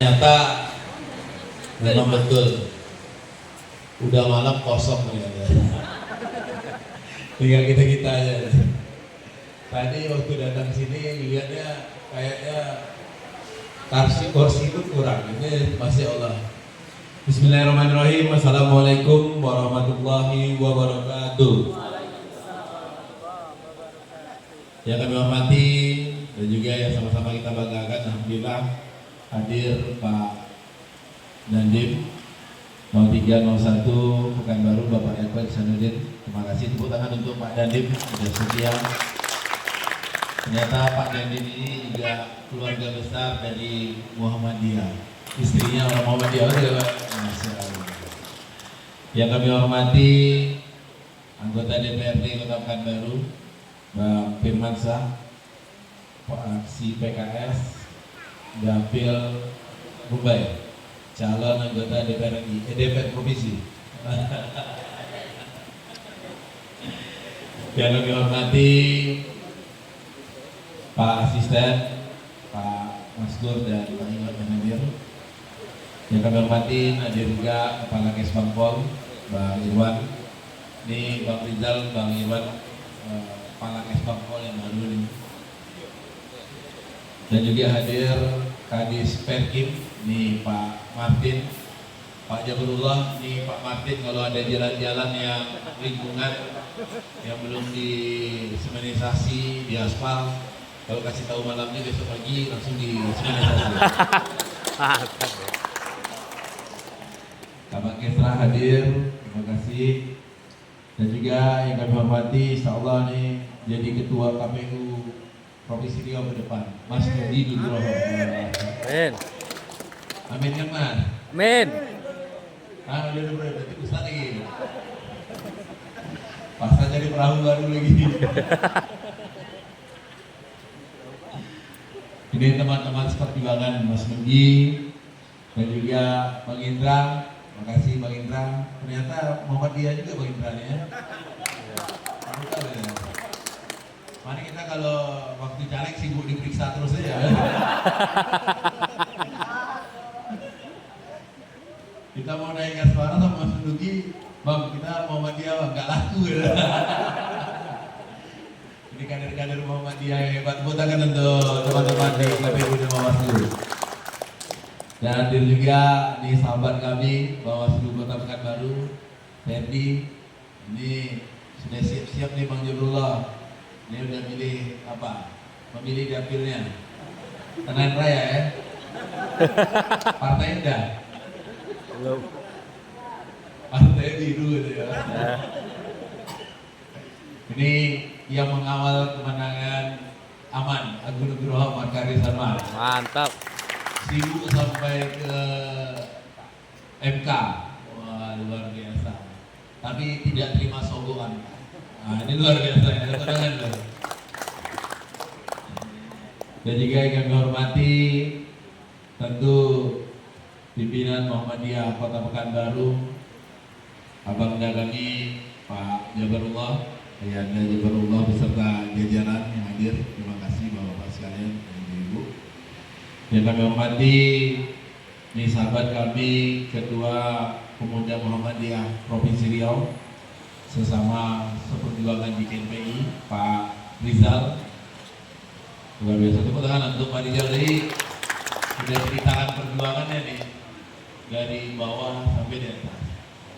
Ternyata memang betul, udah malam kosong ternyata. Tinggal kita aja. Tadi waktu datang sini lihatnya kayaknya kursi itu kurang. Ini Masya Allah. Bismillahirrahmanirrahim. Assalamualaikum warahmatullahi wabarakatuh. Yang kami hormati dan juga yang sama-sama kita banggakan, alhamdulillah hadir Pak Dandim 0301 Pekanbaru, Bapak Eko Ihsanuddin. Terima kasih, tepuk tangan untuk Pak Dandim sudah setia. Ternyata Pak Dandim ini juga keluarga besar dari Muhammadiyah. Istrinya orang Muhammadiyah juga. Masya Allah. Yang kami hormati anggota DPRD Kota Pekanbaru, Bang Firmansyah, Fraksi PKS, Dapil Mumbai, calon anggota DPR Provinsi. Yang kami hormati Pak Asisten, Pak Maskur dan Pak Iwan yang hadir. Yang kami hormati hadir juga Kepala Kesbangpol, Bang Irwan. Ini Bang Rizal, Bang Irwan, Kepala Kesbangpol yang baru ini. Dan juga hadir Kadis Perkim, nih Pak Martin, Pak Jabarullah, nih Pak Martin. Kalau ada jalan-jalan yang lingkungan yang belum disemenisasi, diaspal, kalau kasih tahu malamnya besok pagi langsung disemenisasi. Kabak Kesra hadir, terima kasih. Dan juga yang kami hormati, insya Allah nih jadi ketua KPU Provinsi Riau ke depan, Mas Nudi Nugroho. Amin. Amin kan Mas? Amin. Ah udah berarti Ustaz lagi. Pasal jadi perahu baru lagi. Ini teman-teman seperjuangan Mas Nudi dan juga Bang Indra. Makasih Bang Indra. Ternyata Muhammadiyah juga Bang Indra ya. Mari kita kalau waktu caleg sibuk diperiksa terus aja. Kita mau naik gas suara sama Mas Nugi, Bang kita Muhammadiyah Bang, nggak laku ya. Ini kader-kader Muhammadiyah yang hebat. Tepuk tangan untuk teman-teman di KPU dan Bawaslu. Dan hadir juga di sahabat kami Bawaslu Kota Pekanbaru, Ferdi. Ini sudah siap-siap nih Bang Jabrullah. Ini udah milih apa? Memilih dapilnya. Tenan Raya ya. Partai enggak? Belum. Partai biru gitu ya. Ini yang mengawal kemenangan Aman, Agung Nugroho Markari Sarman. Mantap. Sibuk sampai ke MK. Wah luar biasa. Tapi tidak terima sogokan. Nah, ini luar biasa ya, ada tangan loh. Dan juga yang kami hormati tentu pimpinan Muhammadiyah Kota Pekanbaru, Abang Dagami, Pak Jabarullah, Ayanda Jabarullah beserta jajaran yang hadir. Terima kasih Bapak-Bapak sekalian dan Ibu. Yang kami hormati ini sahabat kami Ketua Pemuda Muhammadiyah Provinsi Riau, sesama seperjuangan di KPI, Pak Rizal. Luar biasa, tepuk tangan untuk Pak Rizal. Jadi sudah ceritakan perjuangannya nih dari bawah sampai di atas.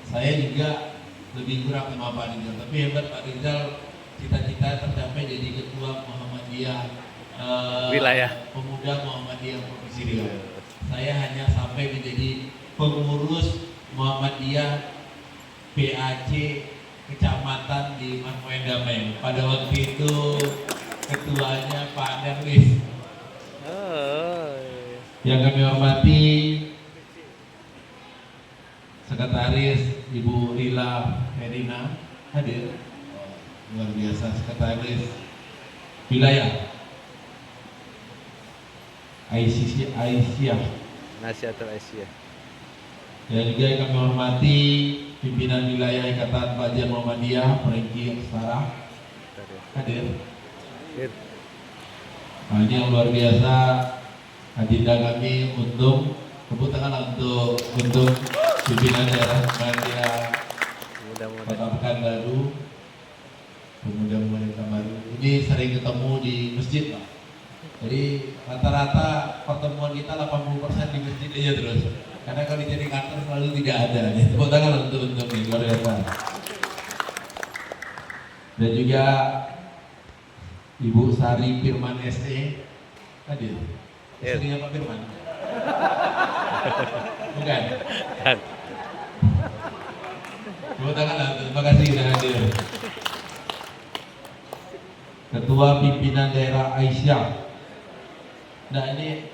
Saya juga lebih kurang sama Pak Rizal, tapi hebat Pak Rizal, cita-cita tercapai jadi ketua Muhammadiyah Wilayah Pemuda Muhammadiyah Provinsi Riau. Saya hanya sampai menjadi pengurus Muhammadiyah PAC Kecamatan di Marmoen Damai. Pada waktu itu ketuanya Pak Darwis. Yang kami hormati Sekretaris Ibu Rila Herina hadir. Luar biasa, Sekretaris Wilayah Aisyah. Nasihatul Aisyah. Dan juga yang kami hormati pimpinan wilayah Ikatan Pelajar Muhammadiyah, Franky Sarah hadir. Nah, ini yang luar biasa agenda kami untuk Tepuk tangan lah untuk pimpinan daerah Muhammadiyah Mudah-mudahan. Kota Pekanbaru, pemuda-pemuda baru. Ini sering ketemu di masjid, Pak. Jadi rata-rata pertemuan kita 80% di masjid aja terus. Karena kalau di kantor selalu tidak ada. Tepuk tangan lah untuk ini, luar biasa. Dan juga Ibu Sari Firman SE hadir. Istrinya Pak Firman. Bukan. Dan Tepuk tangan lah, terima kasih sudah hadir. Ketua Pimpinan Daerah Aisyah. Nah ini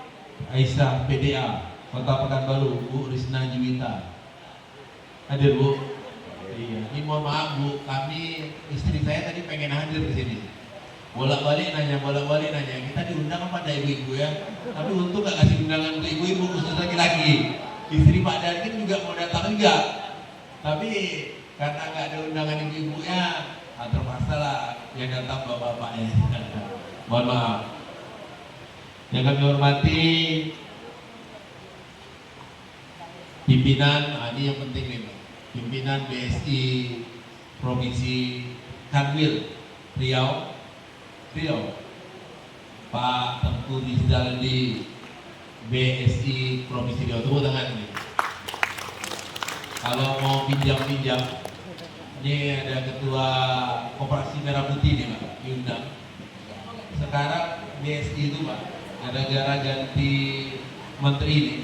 Aisyah PDA Kota Pekanbaru, Bu Risna Juwita. Hadir Bu. Iya. Ini mohon maaf Bu, kami istri saya tadi pengen hadir di sini. Bolak-balik nanya. Kita diundang apa ada ibu-ibu ya? Tapi untung gak kasih undangan ke ibu-ibu khusus laki-laki. Istri Pak Darkin juga mau datang juga. Tapi karena nggak ada undangan ibu-ibunya, terpaksa lah yang datang bapak-bapaknya. Mohon maaf. Yang kami hormati pimpinan, ini yang penting nih, Pak. Pimpinan BSI Provinsi Kanwil Riau, Pak Tengku Rizaldi BSI Provinsi Riau. Tepuk tangan nih. Kalau mau pinjam, ini ada Ketua Koperasi Merah Putih nih Pak, diundang. Sekarang BSI itu Pak, gara-gara ganti menteri ini,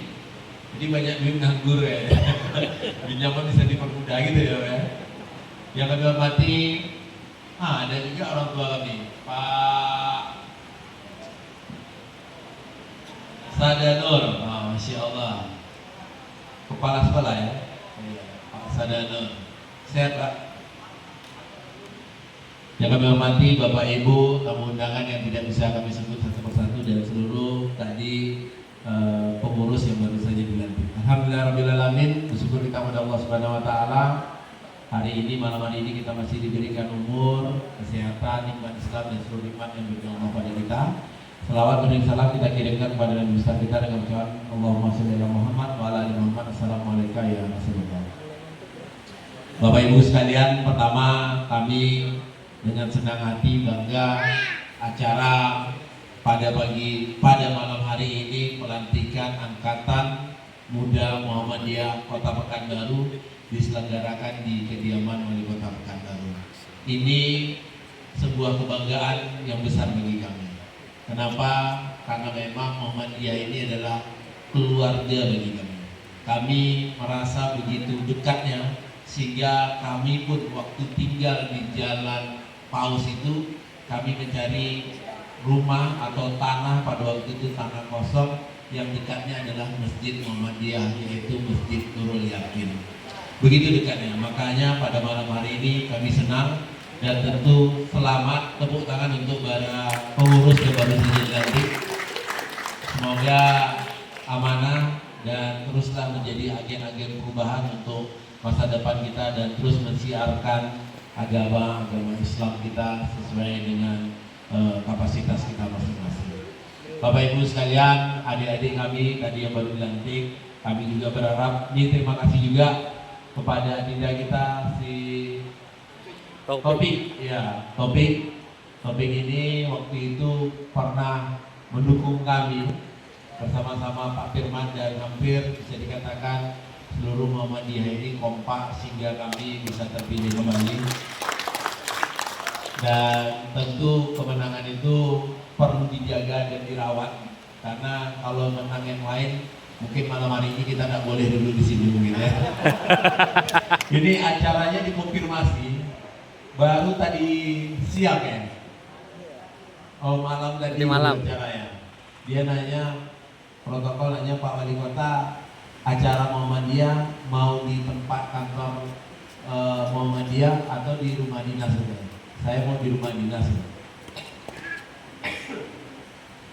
jadi banyak duit nganggur ya. Pinjaman bisa dipermudah gitu ya Pak ya. Yang kami hormati, ada juga orang tua kami, Pak Sadanur, Masya Allah, kepala sekolah ya. Pak Sadanur, sehat Pak. Yang kami hormati Bapak Ibu, tamu undangan yang tidak bisa kami sebut satu persatu dan seluruh tadi pengurus yang baru saja dilantik. Alhamdulillahirrahmanirrahim, bersyukur kita kepada Allah Subhanahu Wa Taala. Hari ini, malam hari ini kita masih diberikan umur, kesehatan, nikmat Islam dan seluruh nikmat yang diberikan Allah pada kita. Selawat dan salam kita kirimkan kepada Nabi besar kita dengan ucapan Allahumma sholli ala Muhammad wa ala ali Muhammad. Assalamualaikum ya Rasulullah. Bapak Ibu sekalian, pertama kami dengan senang hati bangga acara pada malam hari ini pelantikan Angkatan Muda Muhammadiyah Kota Pekanbaru diselenggarakan di kediaman Wali Kota Pekanbaru. Ini sebuah kebanggaan yang besar bagi kami. Kenapa? Karena memang Muhammadiyah ini adalah keluarga bagi kami. Kami merasa begitu dekatnya sehingga kami pun waktu tinggal di Jalan Paus itu kami mencari rumah atau tanah, pada waktu itu tanah kosong yang dekatnya adalah Masjid Muhammadiyah, yaitu Masjid Nurul Yakin. Begitu dekatnya, makanya pada malam hari ini kami senang dan tentu selamat, tepuk tangan untuk para pengurus yang baru saja dilantik. Semoga amanah dan teruslah menjadi agen-agen perubahan untuk masa depan kita dan terus mensiarkan agama Islam kita sesuai dengan kapasitas kita masing-masing. Bapak Ibu sekalian, adik-adik kami tadi yang baru dilantik, kami juga berharap ini terima kasih juga kepada adinda kita si Topik. Ya, Topik ini waktu itu pernah mendukung kami bersama-sama Pak Firman dan hampir bisa dikatakan seluruh Muhammadiyah ini kompak sehingga kami bisa terpilih kembali. Dan tentu kemenangan itu perlu dijaga dan dirawat, karena kalau menang yang lain mungkin malam hari ini kita tidak boleh dulu di sini mungkin ya. Jadi acaranya dikonfirmasi baru tadi siang ya. Oh malam tadi acaranya. Dia nanya, protokol nanya Pak Wali Kota, acara Muhammadiyah mau di tempat kantor Muhammadiyah atau di rumah dinas? Saya mau di rumah dinas.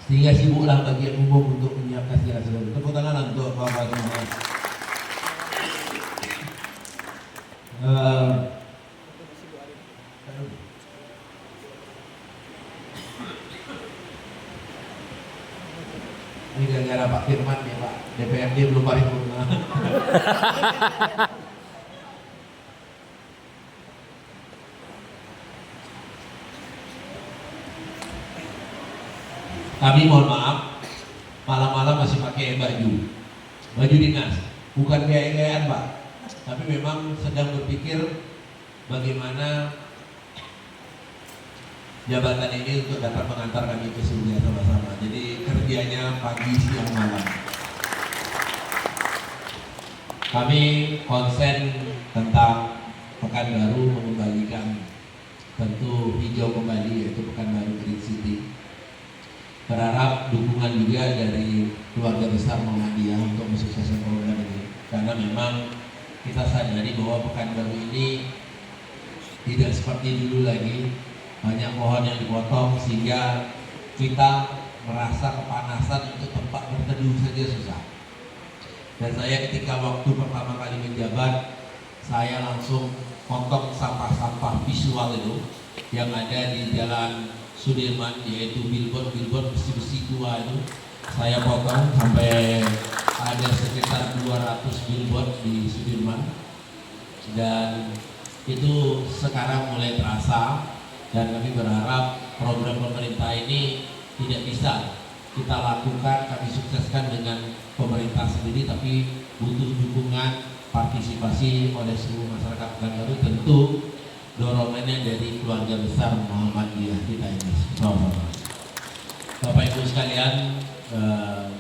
Sehingga sibuklah bagian umum untuk menyiapkan segala sesuatu. Tepuk tangan untuk Bapak semua. Ini gara-gara Pak Firman ya Pak, DPRD lagi belum paripurna. Kami mohon maaf, malam-malam masih pakai baju dinas, bukan gaya-gayaan Pak, tapi memang sedang berpikir bagaimana jabatan ini untuk dapat mengantar kami ke surga sama-sama. Jadi kerjanya pagi, siang, malam. Kami konsen tentang Pekanbaru mengembalikan tentu hijau kembali, yaitu Pekanbaru Green City. Berharap dukungan juga dari keluarga besar Muhammadiyah untuk mensukseskan program ini, karena memang kita sadari bahwa Pekanbaru ini tidak seperti dulu lagi, banyak pohon yang dipotong sehingga kita merasa kepanasan untuk tempat berteduh saja susah. Dan saya ketika waktu pertama kali menjabat, saya langsung potong sampah-sampah visual itu yang ada di Jalan Sudirman, yaitu billboard besi-besi tua itu. Saya potong sampai ada sekitar 200 billboard di Sudirman, dan itu sekarang mulai terasa. Dan kami berharap program pemerintah ini tidak bisa kita lakukan, kami sukseskan dengan pemerintah sendiri, tapi butuh dukungan partisipasi oleh seluruh masyarakat Pekanbaru, tentu dorongannya dari keluarga besar Muhammadiyah kita ini. Bapak Ibu sekalian,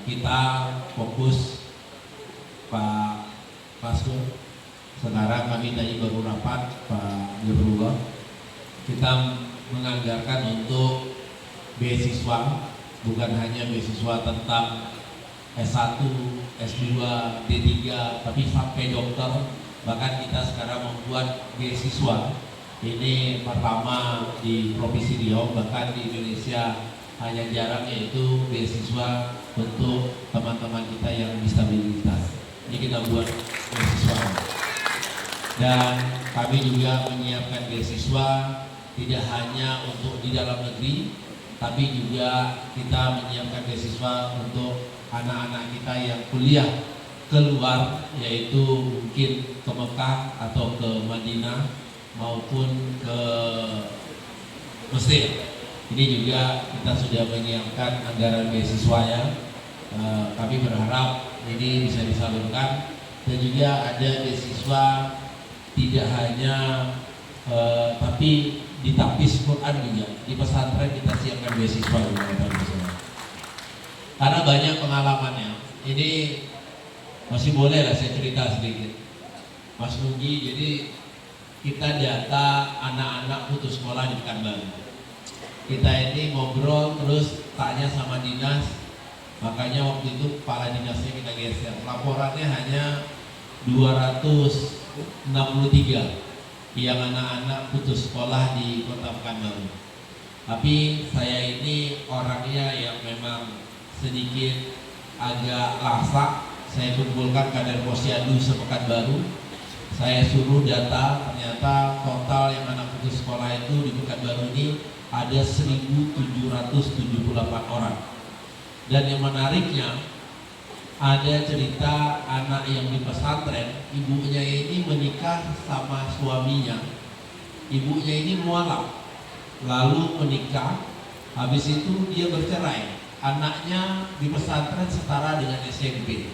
kita fokus Pak Paskur. Sekarang kami tadi baru rapat Pak Jabarullah, kita menganggarkan untuk beasiswa, bukan hanya beasiswa tentang S1, S2, D3, tapi sampai dokter. Bahkan kita sekarang membuat beasiswa ini pertama di Provinsi Riau, bahkan di Indonesia hanya jarang, yaitu beasiswa untuk teman-teman kita yang disabilitas. Ini kita buat beasiswa, dan kami juga menyiapkan beasiswa tidak hanya untuk di dalam negeri, tapi juga kita menyiapkan beasiswa untuk anak-anak kita yang kuliah keluar, yaitu mungkin ke Mekah atau ke Madinah maupun ke Mesir. Ini juga kita sudah menyiapkan anggaran beasiswanya. Kami berharap ini bisa disalurkan, dan juga ada beasiswa tidak hanya tapi di tapis Quran juga, di pesantren kita siapkan beasiswa juga. Karena banyak pengalamannya. Ini masih boleh lah saya cerita sedikit, Mas Nugi. Jadi kita data anak-anak putus sekolah di Pekanbaru. Kita ini ngobrol terus tanya sama dinas, makanya waktu itu kepala dinasnya kita geser. Laporannya hanya 263 yang anak-anak putus sekolah di Kota Pekanbaru. Tapi saya ini orangnya yang memang sedikit agak lasak. Saya kumpulkan kader Posyandu se-Pekanbaru. Saya suruh data, ternyata total yang anak putus sekolah itu di Pekanbaru ini ada 1.778 orang. Dan yang menariknya, ada cerita anak yang di pesantren, ibunya ini menikah sama suaminya. Ibunya ini mualaf, lalu menikah, habis itu dia bercerai. Anaknya di pesantren setara dengan SMP.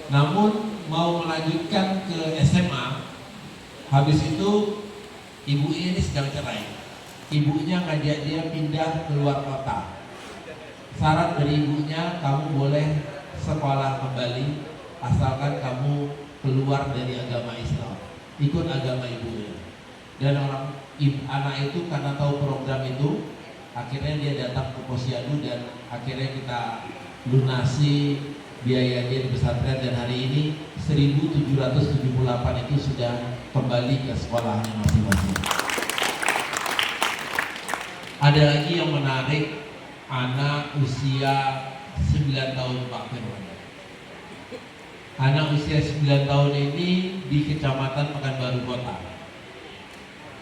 Namun mau melanjutkan ke SMA, habis itu ibunya ini sedang cerai. Ibunya ngajak dia pindah keluar kota. Syarat dari ibunya, kamu boleh sekolah kembali asalkan kamu keluar dari agama Islam, ikut agama ibunya. Dan anak itu karena tahu program itu, akhirnya dia datang ke Posyandu, dan akhirnya kita lunasi biaya dia di pesantren, dan hari ini 1.778 itu sudah kembali ke sekolahnya masing-masing. Ada lagi yang menarik, anak usia 9 tahun Pak Firman. Anak usia 9 tahun ini di Kecamatan Pekanbaru Kota.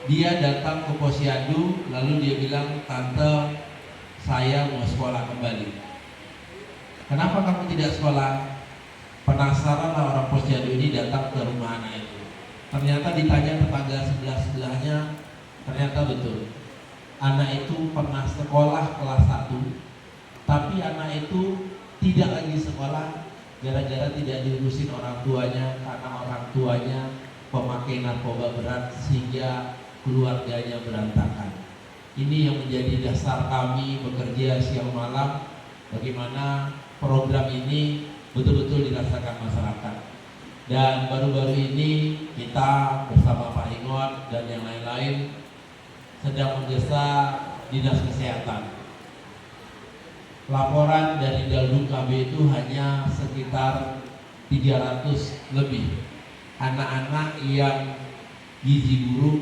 Dia datang ke Posyandu, lalu dia bilang, "Tante, saya mau sekolah kembali." "Kenapa kamu tidak sekolah?" penasaran lah orang Posyandu ini datang ke rumah anak itu. Ternyata ditanya tetangga sebelahnya, ternyata betul. Anak itu pernah sekolah kelas 1, tapi anak itu tidak lagi sekolah gara-gara tidak diurusin orang tuanya, karena orang tuanya pemakai narkoba berat sehingga keluarganya berantakan. Ini yang menjadi dasar kami bekerja siang malam, bagaimana program ini betul-betul dirasakan masyarakat. Dan baru-baru ini kita bersama Pak Ingon dan yang lain-lain sedang menggesa Dinas Kesehatan. Laporan dari Daldu KB itu hanya sekitar 300 lebih anak-anak yang gizi buruk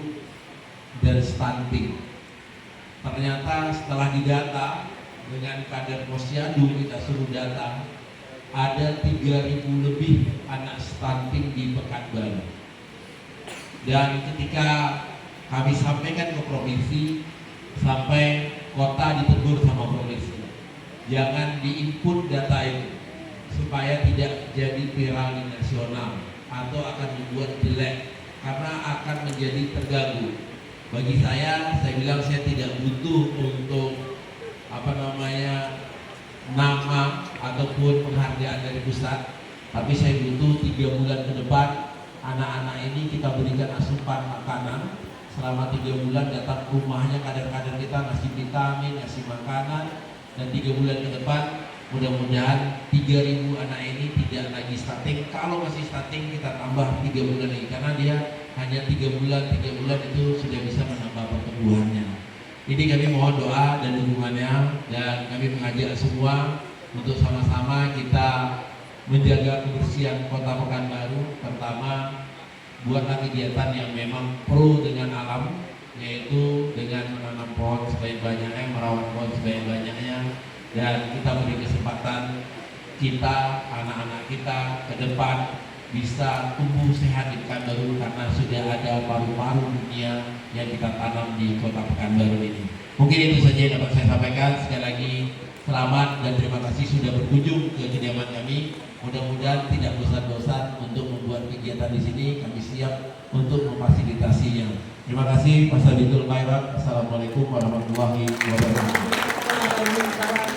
dan stunting. Ternyata setelah didata dengan kader Posyandu, kita suruh data, ada 3.000 lebih anak stunting di Pekanbaru. Dan ketika kami sampaikan ke provinsi, sampai kota ditegur sama provinsi, jangan diinput data itu supaya tidak jadi viral di nasional atau akan membuat jelek, karena akan menjadi terganggu. Bagi saya bilang saya tidak butuh untuk nama ataupun penghargaan dari pusat, tapi saya butuh 3 bulan ke depan anak-anak ini kita berikan asupan makanan selama 3 bulan, datang ke rumahnya kader-kader kita ngasih vitamin, ngasih makanan, dan 3 bulan ke depan mudah-mudahan 3.000 anak ini tidak lagi stunting. Kalau masih stunting kita tambah 3 bulan lagi, karena dia hanya 3 bulan itu sudah bisa menambah pertumbuhannya. Ini kami mohon doa dan dukungannya, dan kami mengajak semua untuk sama-sama kita menjaga kebersihan Kota Pekanbaru. Pertama, buatlah kegiatan yang memang pro dengan alam, yaitu dengan menanam pohon sebanyak-banyaknya, merawat pohon sebanyak-banyaknya, dan kita beri kesempatan kita, anak-anak kita ke depan bisa tumbuh sehat di Pekanbaru, karena sudah ada paru-paru dunia yang kita tanam di Kota Pekanbaru ini. Mungkin itu saja yang dapat saya sampaikan. Sekali lagi selamat dan terima kasih sudah berkunjung ke kediaman kami. Mudah-mudahan tidak bosan-bosan untuk membuat kegiatan di sini. Kami siap untuk memfasilitasinya. Terima kasih. Wassalamualaikum warahmatullahi wabarakatuh.